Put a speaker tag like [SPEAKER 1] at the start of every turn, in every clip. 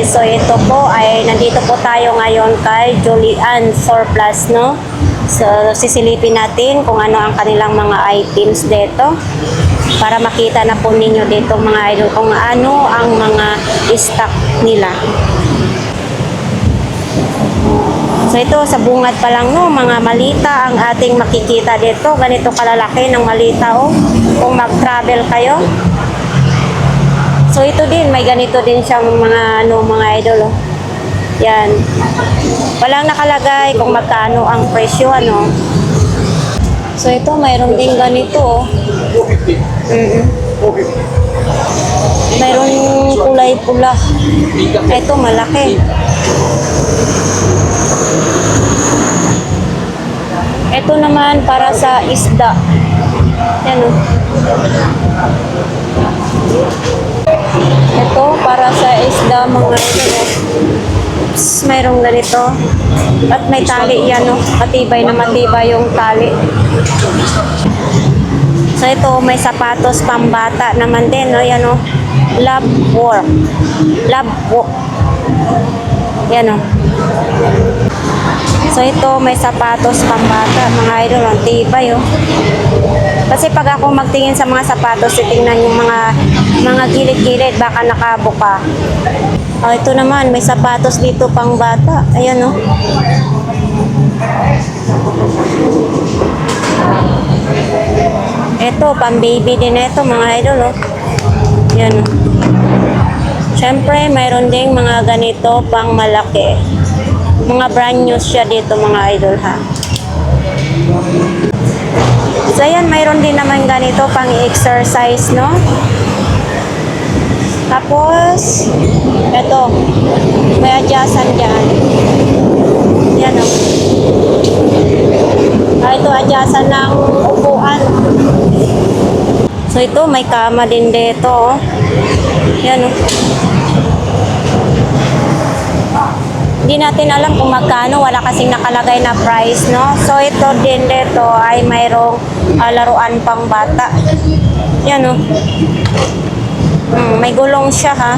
[SPEAKER 1] So ito po ay nandito po tayo ngayon kay Julian Surplus, no? So sisilipin natin kung ano ang kanilang mga items dito para makita na po ninyo dito mga idol kung ano ang mga stock nila. So ito sa bungad pa lang, no, mga malita ang ating makikita dito. Ganito kalalaki ng malita, oh, kung mag-travel kayo. So ito din, may ganito din siyang mga mga idol, oh. Yan. Walang nakalagay kung magkano ang presyo, ano. So ito, mayroon din ganito, oh. Mayroon kulay pula. Ito malaki. Ito naman para sa isda. Yan, oh. Ito para sa isda, mga ito. Mayroong ganito. At may tali yan, oh. Matibay na matibay yung tali. So ito, may sapatos pambata naman din, no? Yan, oh. Love work. Love work. Yan, oh. So ito, may sapatos pambata, mga idol, ang tibay, oh. Kasi pag ako magtingin sa mga sapatos, titingnan yung mga gilid-gilid, baka nakabuka. Oh, ito naman, may sapatos dito pang bata. Ayan, oh. Ito, pang baby din ito, mga idol, oh. Ayan, oh. Siyempre, mayroon ding mga ganito pang malaki. Mga brand new siya dito, mga idol, ha. So, ayan, mayroon din naman ganito pang exercise, no? Tapos, ito, may adjustan dyan. Yan, oh. Ito, adjustan ng upuan. So, ito, may kama din dito, oh. Yan, oh. Hindi natin alam kung magkano, wala kasing nakalagay na price, no? So ito din dito ay mayroong laruan pang bata. Yan, oh. May gulong siya, ha.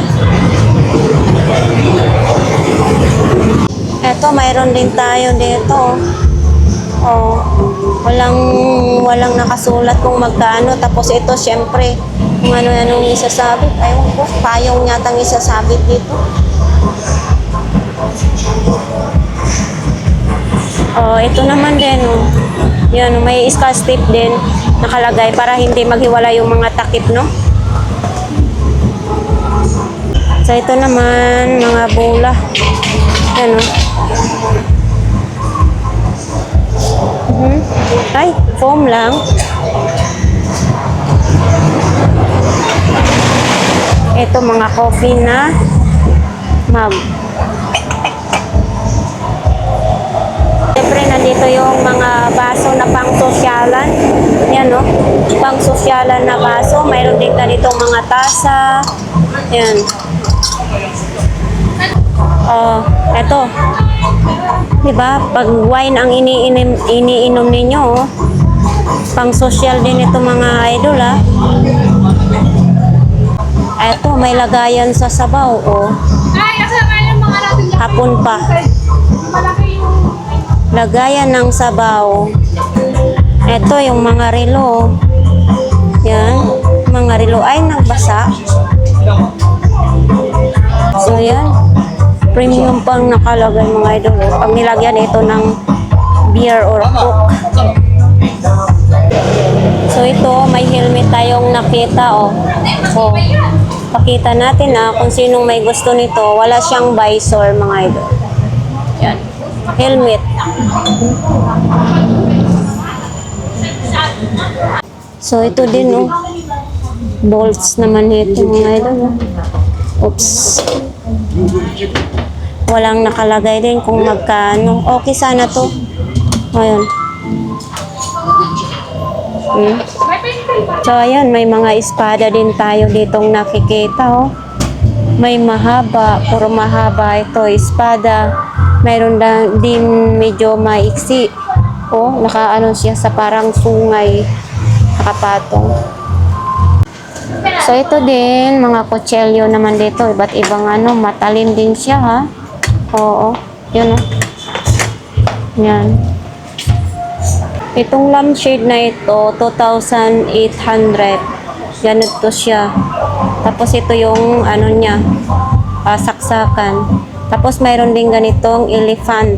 [SPEAKER 1] Ito, mayroon din tayo dito. Oh, walang nakasulat kung magkano. Tapos ito, syempre, kung ano-anong isasabit. Ayun po, payong yatang isasabit dito. Oh, ito naman din, oh. Yan, may scotch tape din nakalagay para hindi maghiwala yung mga takip, no? So, ito naman, mga bola. Yan, oh. Ay, foam lang. Ito, mga coffee na mug. Siyempre, nandito yung mga baso na pang sosyalan. Yan, no? Pang sosyalan na baso. Mayroon din ganito mga tasa. Yan. Eto. Diba? Pag wine ang iniinom ninyo, oh. Pang sosyal din ito, mga idol, ha. Eto, may lagayan sa sabaw, oh. Hapon pa. Lagayan ng sabaw. Ito yung mga relo. Yan. Mga relo ay nagbasa. So yan. Premium pang nakalagay, mga idol. Pag nilagyan ito ng beer or coke. So ito, may helmet tayong nakita, oh. So, pakita natin kung sinong may gusto nito. Wala siyang visor, mga idol. Yan. Helmet. So ito din, no. Bolts naman ito, mga idol. Oops. Walang nakalagay din kung magkano. Okay sana to. Ayun. So ayan, may mga espada din tayo ditong nakikita, oh. May mahaba, puro mahaba ito, espada. Mayroon din medyo maiksi. Oh, nakaano siya sa parang sungay, nakapatong. So ito din, mga kutselyo naman dito. Iba't ibang ano, matalim din siya ha. Oo, yun o. Yan. Itong lampshade na ito, 2,800. Ganito siya. Tapos ito yung ano niya, saksakan. Tapos mayroon din ganitong elephant.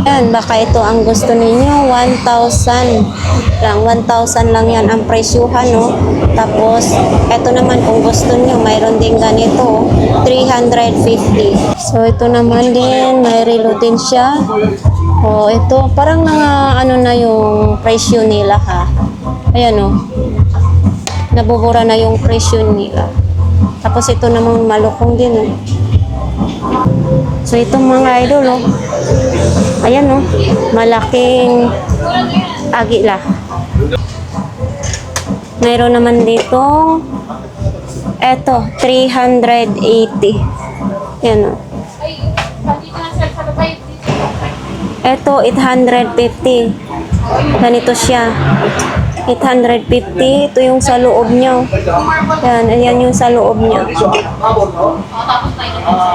[SPEAKER 1] Yan, baka ito ang gusto ninyo, 1,000 lang. 1,000 lang yan ang presyuhan, no? Tapos, ito naman kung gusto niyo, mayroon din ganito, 350. So, ito naman din, may relo din siya. Oh, ito, parang ano na yung presyo nila, ha? Ayan, oh. Nabubura na yung presyo nila. Tapos, ito namang malukong din, oh. So, itong mga idol, oh. Ayan, oh. Malaking agila. Mayroon naman dito, eto, 380. Ayan, oh. Eto, 850. Ganito siya. 850. Ito yung sa loob niya. Yan, ayan yung sa loob niya.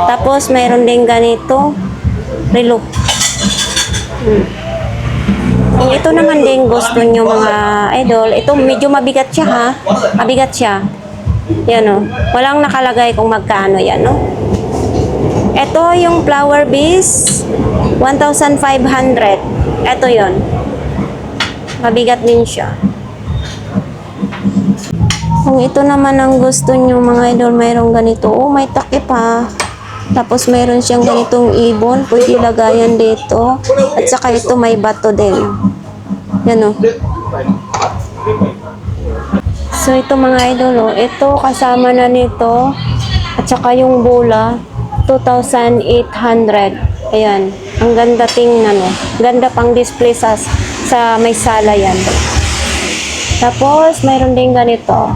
[SPEAKER 1] Tapos, mayroon din ganito. Relo. Kung ito naman din gusto nyo mga idol, ito medyo mabigat siya ha. Mabigat siya. Yan o. Walang nakalagay kung magkano yan o. Ito yung flower base, 1,500. Ito yon. Mabigat din siya. Kung ito naman ang gusto nyo mga idol, mayroong ganito. Oh, may takip ha. Tapos mayroon siyang ganitong ibon. Pwede lagayan dito. At saka ito may bato din. Yan o. So ito mga idol o. Ito kasama na nito. At saka yung bola. 2,800. Ayan. Ang ganda tingnan o. Ganda pang display sa may sala yan. Tapos mayroon din ganito.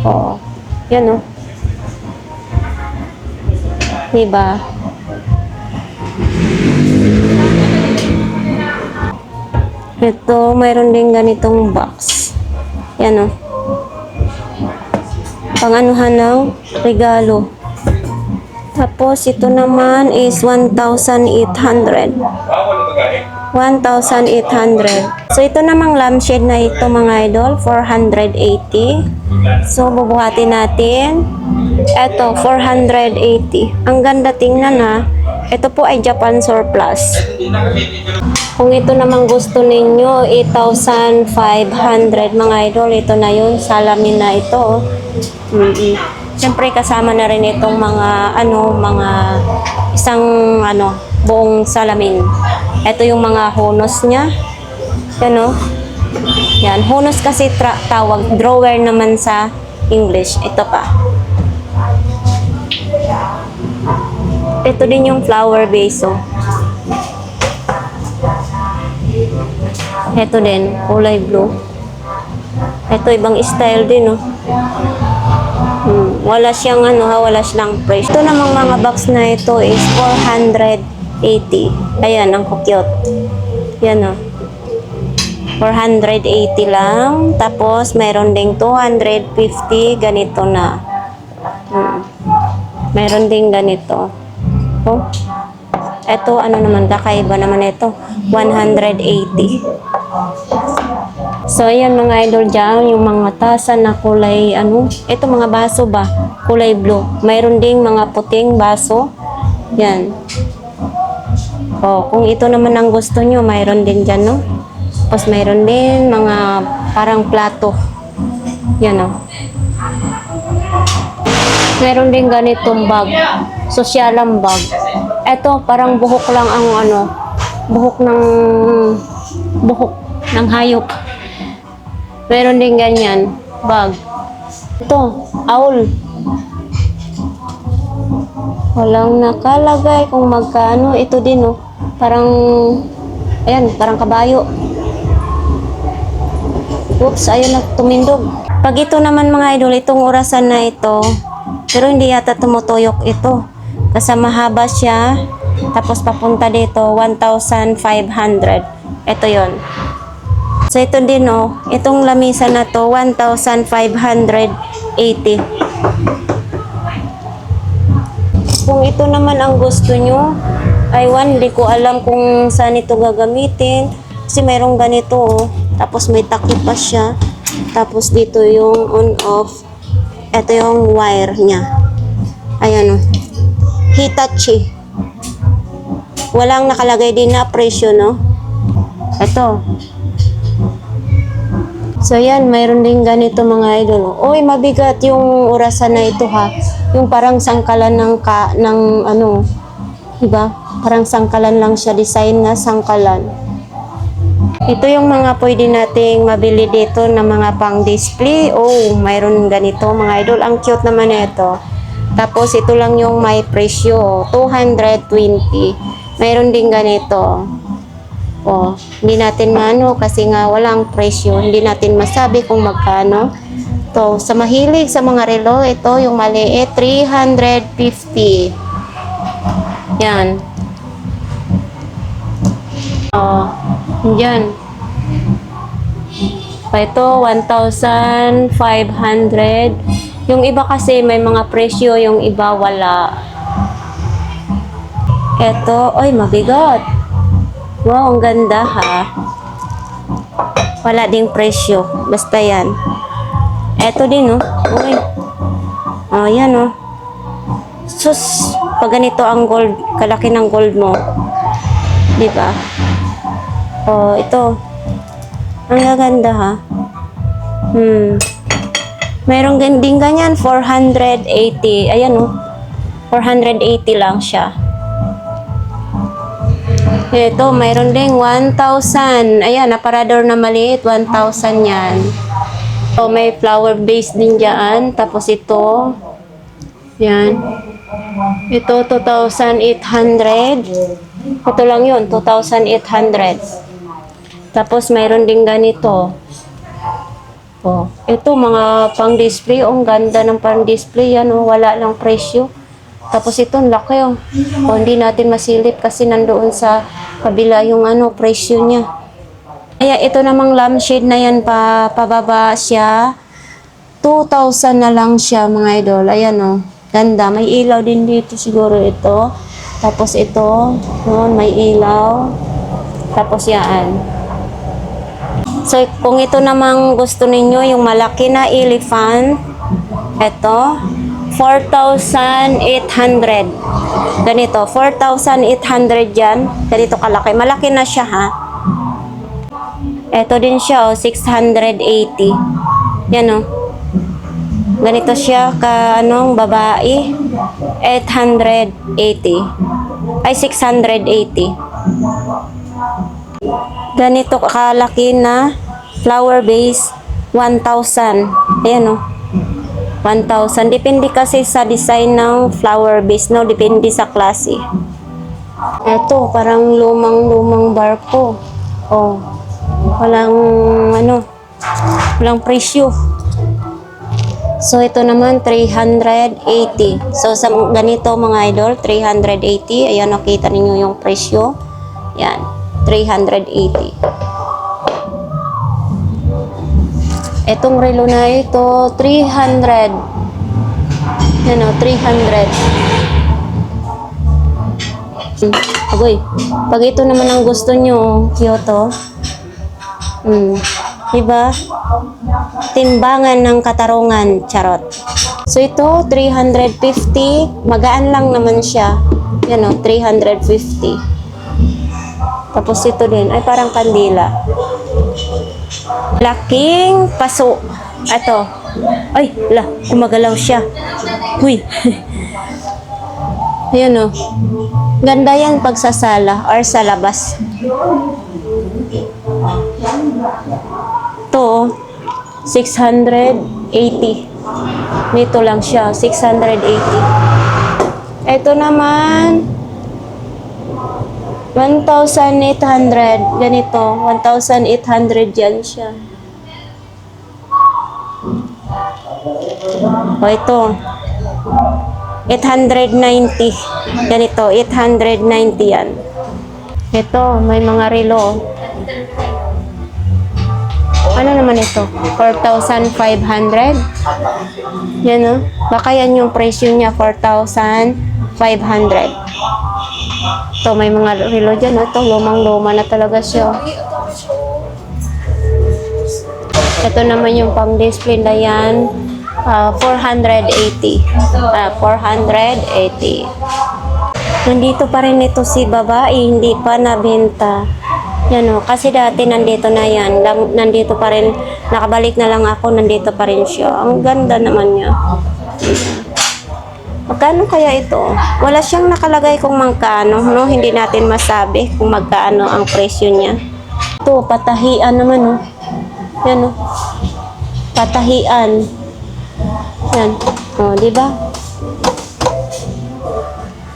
[SPEAKER 1] O. Yan o. Diba? Ito, mayroon din ganitong box. Yan o. Panganuhan ng regalo. Tapos, ito naman is 1,800. 1,800. So, ito namang lampshade na ito mga idol, 480. So, bubuhatin natin. Ito, 480. Ang ganda tingnan ha. Ito po ay Japan surplus. Kung ito namang gusto ninyo, 8,500 mga idol. Ito na yun, salamin na ito. Siyempre kasama na rin itong mga mga isang buong salamin. Ito yung mga hunos niya. Yan o. Yan, hunos kasi tawag, drawer naman sa English. Ito pa. Ito din yung flower vase, oh. Ito din, kulay blue. Ito, ibang style din, oh. Wala siyang wala siyang price. Ito namang mga box na ito is 480. Ayan, ang cute. Yan, oh. 480 lang. Tapos, mayroon ding 250. Ganito na. Mayroon ding ganito. Oh. Ito, naman, kakaiba naman ito. 180. So, ayan mga idol dyan, yung mga tasa na kulay, ito mga baso ba? Kulay blue. Mayroon ding mga puting baso. Yan. Oh, kung ito naman ang gusto nyo, mayroon din dyan, no? Tapos mayroon din mga parang plato. Yan, oh. Meron din ganitong bag. Sosyalang bag. Ito, parang buhok lang ang buhok ng hayop. Meron din ganyan, bag. Ito, owl. Walang nakalagay kung magkano. Ito din, oh. Parang, ayan, parang kabayo. Oops, ayun na, tumindog. Pag ito naman mga idol, itong orasan na ito, pero hindi yata tumutuyok ito. Kasi mahaba siya. Tapos papunta dito, 1,500. Ito yon. So ito din oh, itong lamisa na to 1,580. Kung ito naman ang gusto nyo, ay hindi ko alam kung saan ito gagamitin. Kasi mayroong ganito oh. Tapos may takip pa siya. Tapos dito yung on-off. Ito yung wire niya. Ayan oh. Hitachi. Walang nakalagay din na presyo, no? Ito. So, yan. Mayroon din ganito mga idol. Uy, mabigat yung orasan na ito, ha? Yung parang sangkalan ng ano, diba? Parang sangkalan lang siya. Design na sangkalan. Ito yung mga pwede nating mabili dito na mga pang-display. Oh, mayroon ganito, mga idol. Ang cute naman ito. Tapos, ito lang yung may presyo. 220. Mayroon din ganito. Oh, hindi natin maano kasi nga walang presyo. Hindi natin masabi kung magkano. To, sa mahilig sa mga relo, ito yung maliit, 350. Yan. Oh, yan. Ito, 1,500. Yung iba kasi may mga presyo, yung iba wala. Ito, oy, mabigat. Wow, ang ganda ha. Wala ding presyo. Basta yan. Ito din, oh. Uy. Oh, yan, oh. Sus, pag ganito ang gold, kalaki ng gold mo. Diba? Oh, ito. Ang gaganda ha. Mayroong din ganyan, 480. Ayan, oh. 480 lang siya. Ito, mayroon ding 1,000. Ayan, aparador na maliit, 1,000 yan. So, may flower base din dyan. Tapos ito, yan. Ito, 2,800. Ito lang yun, 2,800. Tapos, mayroon din ganito. Oh, ito, mga pang-display. Ang ganda ng pang-display yan. Oh, wala lang presyo. Tapos ito, laki oh. O, hindi natin masilip kasi nandoon sa kabila yung ano, presyo niya. Kaya ito namang lampshade na yan, pababa siya. 2,000 na lang siya, mga idol. Ayan oh. Ganda. May ilaw din dito siguro ito. Tapos ito, noon, may ilaw. Tapos yan. So, kung ito namang gusto ninyo, yung malaki na elephant, ito, 4,800. Ganito, 4,800 yan. Ganito kalaki. Malaki na siya, ha? Ito din siya, oh, 680. Yan, oh. Ganito siya, babae. 880. Ay, 680. Ganito kalaki na flower base, 1,000. Ayan, oh. 1,000. Depende kasi sa design ng flower base, no? Depende sa klase. Ito, parang lumang barko. Oh. Walang presyo. So, ito naman, 380. So, sa ganito, mga idol, 380. Ayan, nakita ninyo yung presyo. Yan, 380. Itong relo na ito, 300. Yan o, 300. Agoy, pag ito naman ang gusto nyo, Kyoto. Diba? Timbangan ng katarungan, charot. So ito, 350. Magaan lang naman siya. Yan o, 350. Tapos ito din, ay parang kandila. Laking paso. Ito. Ay, gumagalaw siya. Uy. Ayan o. Ganda yan pagsasala or sa labas. Ito, 680. Nito lang siya, 680. Ito naman, 1,800. Ganito, 1,800 yan siya. O ito, 890. Ganito, 890 yan. Ito, may mga relo. Ano naman ito? 4,500? Yan o. Baka yan yung presyo niya, 4,500. Ito, may mga relo dyan. Ito, lumang-luma na talaga siya. Ito naman yung pang-display na yan. 480. 480. Nandito pa rin ito si babae, hindi pa nabenta. Yan o, kasi dati nandito na yan. Nandito pa rin, nakabalik na lang ako, nandito pa rin siya. Ang ganda naman niya. Magkano kaya ito? Wala siyang nakalagay kung magkano, no? Hindi natin masabi kung magkano ang presyo niya. Ito, patahian naman, no? Yan, no? Patahian. Yan. O, di ba?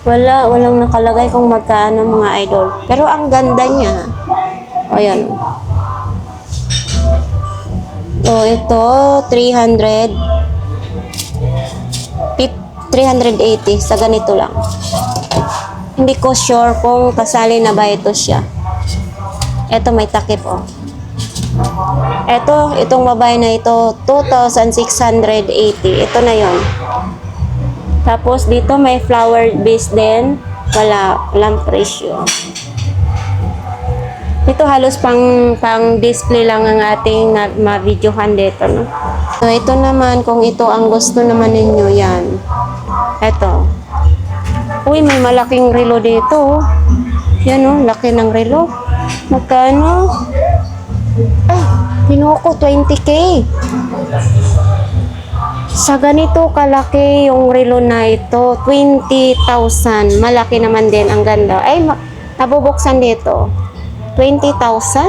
[SPEAKER 1] Walang nakalagay kung magkano, mga idol. Pero ang ganda niya. O, yan. O, ito, 380 sa ganito lang. Hindi ko sure kung kasali na ba ito siya. Ito may takip, oh. Itong babae na ito, 2,680. Ito na yon. Tapos dito may flower base din. Walang presyo. Ito halos pang display lang ang ating ma-videohan dito, no? So ito naman, kung ito ang gusto naman ninyo, yan. Ito. Uy, may malaking relo dito, oh. Yan, oh, laki ng relo. Magkano? Ay, kinuha ko 20K. Sa ganito kalaki yung relo na ito, 20,000. Malaki naman din, ang ganda. Ay, nabubuksan dito. 20,000?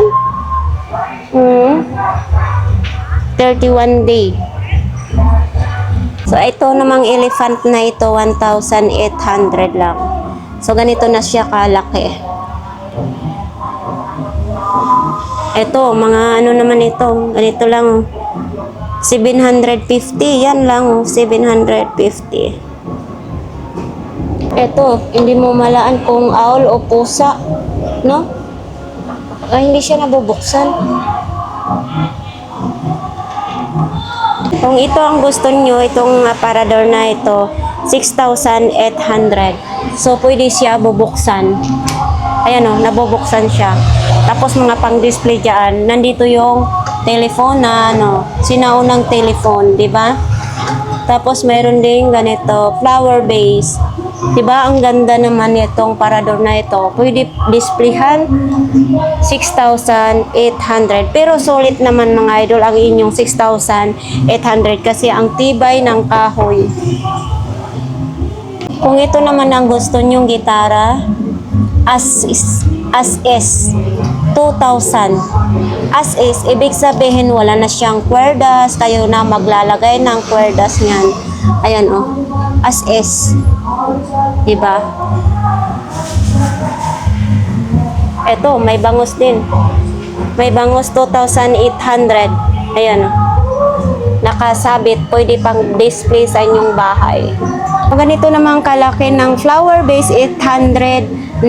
[SPEAKER 1] 31 day. So, ito namang elephant na ito, 1,800 lang. So, ganito na siya kalaki. Ito, mga ano naman ito, ganito lang, 750, yan lang, 750. Ito, hindi mo malaan kung owl o pusa, no? Ay, hindi siya nabubuksan. Kung ito ang gusto nyo, itong aparador na ito, 6,800. So, pwede siya bubuksan. Ayan o, nabubuksan siya. Tapos mga pang-display dyan, nandito yung telephone na sinaunang telephone, di ba? Tapos meron din ganito, flower base. Di ba? Ang ganda naman itong parador na ito. Pwede displayhan 6,800. Pero sulit naman mga idol ang inyong 6,800 kasi ang tibay ng kahoy. Kung ito naman ang gusto nyong gitara, as is 2,000. As is, ibig sabihin wala na siyang kwerdas, kayo na maglalagay ng kwerdas niyan. Ayan oh, as is. Diba? Ito, may bangus din. May bangus 2,800. Ayan oh. Nakasabit, pwede pang display sa inyong bahay. Ganito namang kalaki ng flower base, 890.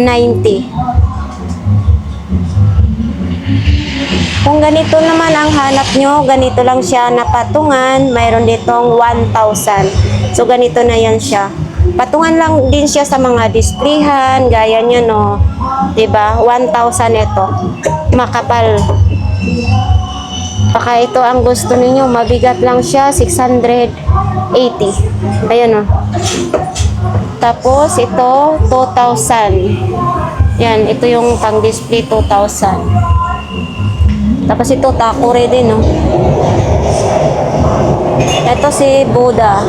[SPEAKER 1] Kung ganito naman ang hanap nyo, ganito lang siya na patungan, mayroon ditong 1,000. So, ganito na yan siya. Patungan lang din siya sa mga displayhan, gaya niya, no? Diba? 1,000 ito. Makapal. Baka ito ang gusto ninyo, mabigat lang siya, 680. Ayan, no? Tapos, ito, 2,000. Yan, ito yung pang-display, 2,000. Tapos ito, takore din, no? Ito si Buddha.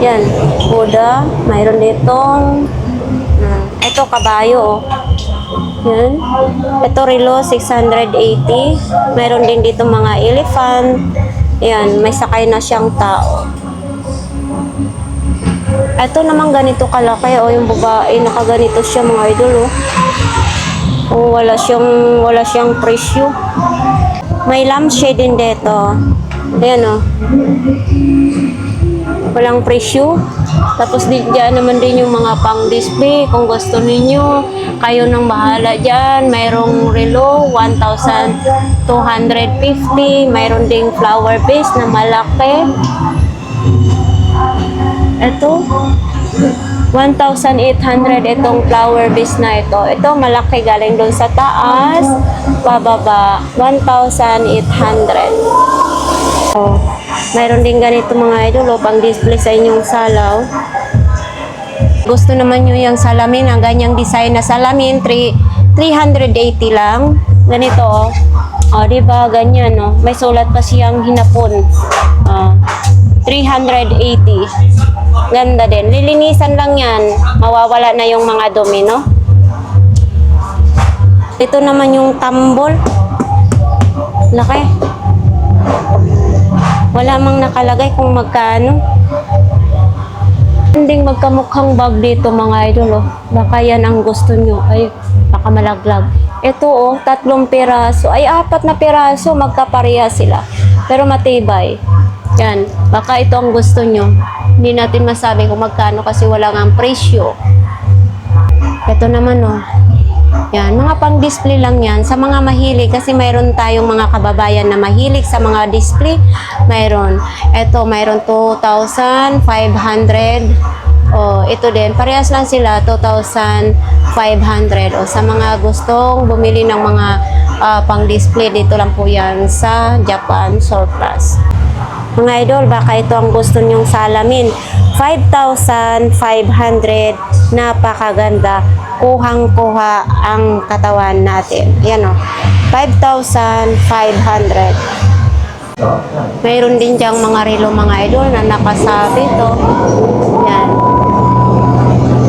[SPEAKER 1] Yan, Buddha. Mayroon ditong, ito, kabayo, oh. Yan. Ito, relo, 680. Mayroon din dito mga elephant. Yan, may sakay na siyang tao. Ito naman ganito kalaki, oh, yung babae, nakaganito siya, mga idol, oh. Oh, wala siyang presyo. May lampshade din dito. Ayan, oh. Walang presyo. Tapos diyan naman din yung mga pang-display. Kung gusto ninyo, kayo nang bahala dyan. Mayroong relo, 1,250. Mayroon ding flower vase na malaki. Ito, 1,800 itong flower vase na ito. Ito, malaki galing doon sa taas. Pababa, 1,800. Oh, mayroon din ganito mga idol, pang display sa inyong salaw. Gusto naman nyo yung salamin, ang ganyang design na salamin, 380 lang. Ganito, oh. Oh, diba, ganyan, oh. May sulat pa siyang hinapon. 380. Ganda din. Lilinisan lang yan. Mawawala na yung mga dumi, no? Ito naman yung tambol. Laki. Wala mang nakalagay kung magkano. Hindi magkamukhang bag dito mga idol, oh. Baka yan ang gusto nyo. Ay, baka malaglag. Ito, oh, 3 piraso. Ay, 4 na piraso. Magkapareha sila. Pero matibay. Yan. Baka ito ang gusto nyo. Hindi natin masabi kung magkano kasi wala nga presyo. Ito naman, oh. Yan, mga pang-display lang yan. Sa mga mahilig, kasi mayroon tayong mga kababayan na mahilig sa mga display. Mayroon. Ito, mayroon 2,500. O, ito din. Parehas lang sila, 2,500. O, sa mga gustong bumili ng mga pang-display, dito lang po yan sa Japan Surplus. Mga idol, baka ito ang gusto nyong salamin. 5,500. Napakaganda. Kuhang-kuha ang katawan natin. Yan, o. 5,500. Mayroon din diyang mga relo mga idol na nakasabit, o. Yan.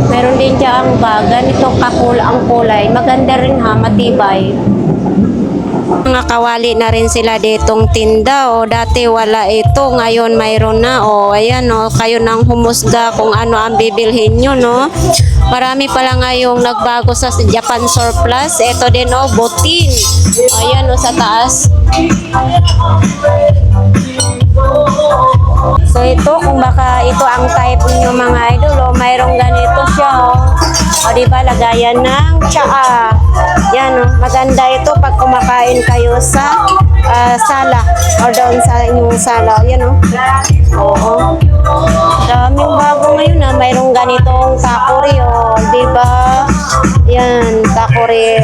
[SPEAKER 1] Mayroon din diyang bag. Ganito ang kulay. Maganda rin ha, matibay. Mga kawali na rin sila ditong tinda, o dati wala ito, ngayon mayroon na, o ayan, o kayo nang humusga kung ano ang bibilhin nyo, no. Marami pala ngayong nagbago sa Japan Surplus. Ito din, o, butin, ayan, o, sa taas. So ito, kung baka ito ang type niyo mga idol, o mayroong ganito siya, o diba, lagayan ng tsaa. Yan, o, maganda ito pag kumakain kayo sa sala or doon sa inyong sala. Yan, o. Oo. Daming bago ngayon na mayroong ganitong takori, o, diba? Yan, takori.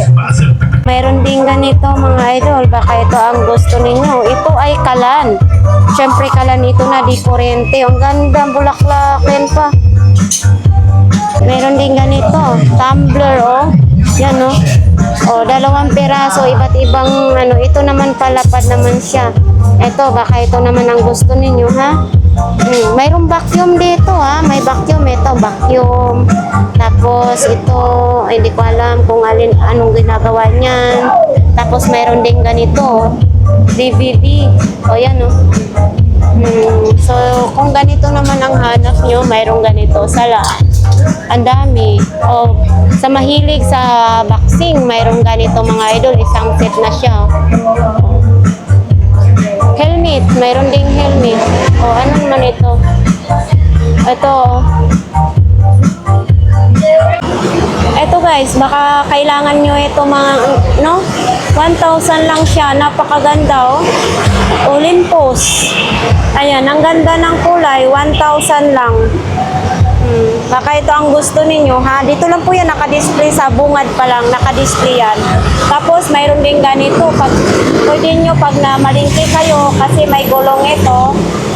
[SPEAKER 1] Mayroon din ganito mga idol, baka ito ang gusto ninyo. Ito ay kalan. Siyempre kalan ito na di kurente. Ang ganda, bulaklakin pa. Mayroon din ganito, tumbler, oh. Yan, oh. Oh, 2 piraso, iba't ibang ano. Ito naman palapad naman siya. Ito, baka ito naman ang gusto ninyo, ha? Mayroong vacuum dito, ha? May vacuum, ito, vacuum. Tapos ito, hindi ko alam kung anong ginagawa niyan. Tapos mayroon din ganito, DVD. O, yan, oh. So, kung ganito naman ang hanap nyo, mayroong ganito, sala. Ang dami. O, sa mahilig sa boxing, mayroong ganito mga idol, isang set na siya. Helmet, mayroon ding helmet. O, ano naman ito? Ito. Ito guys, baka kailangan nyo ito mga, no? 1,000 lang siya, napakaganda, oh. Olympus. Ayan, ang ganda ng kulay, 1,000 lang. Baka ito ang gusto ninyo, ha? Dito lang po yan, nakadisplay sa bungad pa lang, nakadisplay yan. Tapos, mayroon din ganito, pwede nyo pag namalingki kayo, kasi may gulong ito,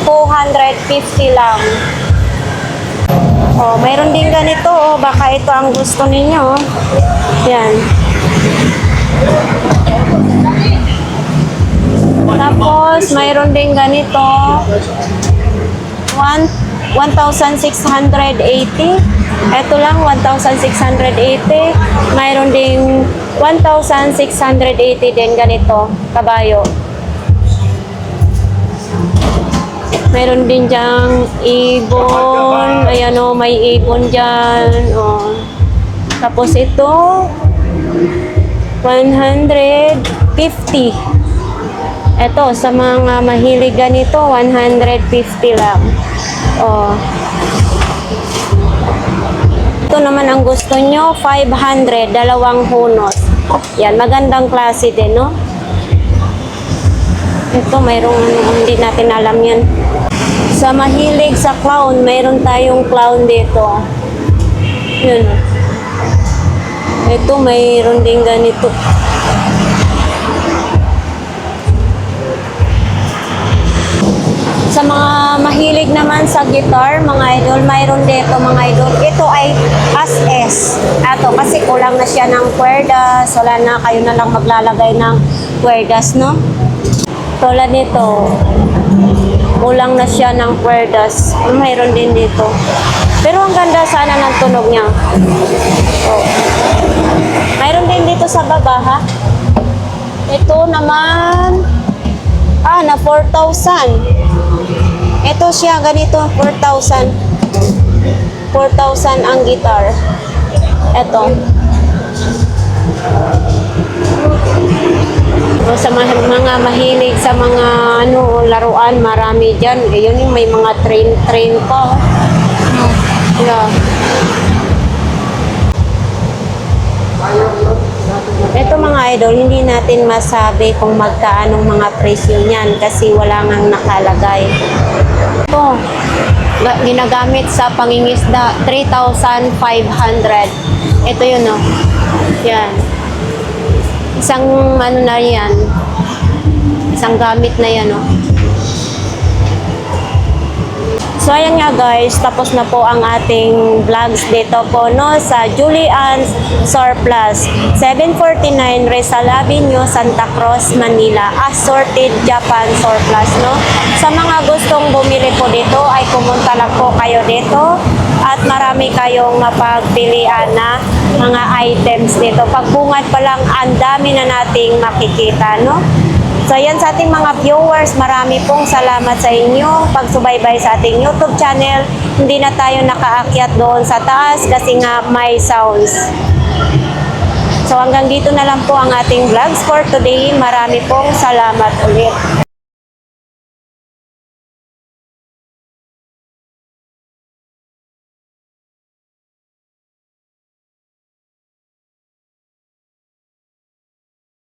[SPEAKER 1] 250 lang. Oh, mayroon din ganito, oh, baka ito ang gusto ninyo. Yan. Tapos, mayroon din ganito, 1,680. Ito lang, 1,680. Mayroon ding 1,680 din ganito, kabayo. Mayroon din dyang ibon. Ayan, o, may ibon dyan. O. Tapos ito, 150. Eto, sa mga mahilig ganito, 150 lang. Oh. Ito naman ang gusto nyo, 500, dalawang hunos. Yan, magandang klase din, no? Ito, mayroong hindi natin alam yan. Sa mahilig sa clown, mayroon tayong clown dito. Yun. Ito, mayroon din ganito. Sa mga mahilig naman sa guitar, mga idol, mayroon dito mga idol. Ito ay as-es. Ato, kasi kulang na siya ng kwerdas. Wala na, kayo na lang maglalagay ng kwerdas, no? Tulad nito, kulang na siya ng kwerdas. Mayroon din dito. Pero ang ganda sana ng tunog niya. Oh. Mayroon din dito sa baba, ha? Ito naman, na 4,000. Ito siya, ganito, 4,000. 4,000 ang guitar. Ito. O, sa mga mahilig sa mga laruan, marami dyan. Yun yung may mga train pa. Yeah. Ito mga idol, hindi natin masabi kung magkaanong mga presyo niyan kasi wala ngang nakalagay. Ito, ginagamit sa pangingisda, 3,500. Ito yun, no? Yan. Isang na yan. Isang gamit na yan, no? So ayan nga guys, tapos na po ang ating vlogs dito po no sa Julian's Surplus, 749 Rizal Avenue, Santa Cruz, Manila. Assorted Japan Surplus no. Sa mga gustong bumili po dito ay pumunta lang po kayo dito at marami kayong mapagpilian na mga items dito. Pagbungad pa lang ang dami na nating makikita no. So yan sa ating mga viewers, marami pong salamat sa inyo pagsubaybay sa ating YouTube channel. Hindi na tayo nakaakyat doon sa taas kasi nga may sounds. So hanggang dito na lang po ang ating vlogs for today. Marami pong salamat ulit.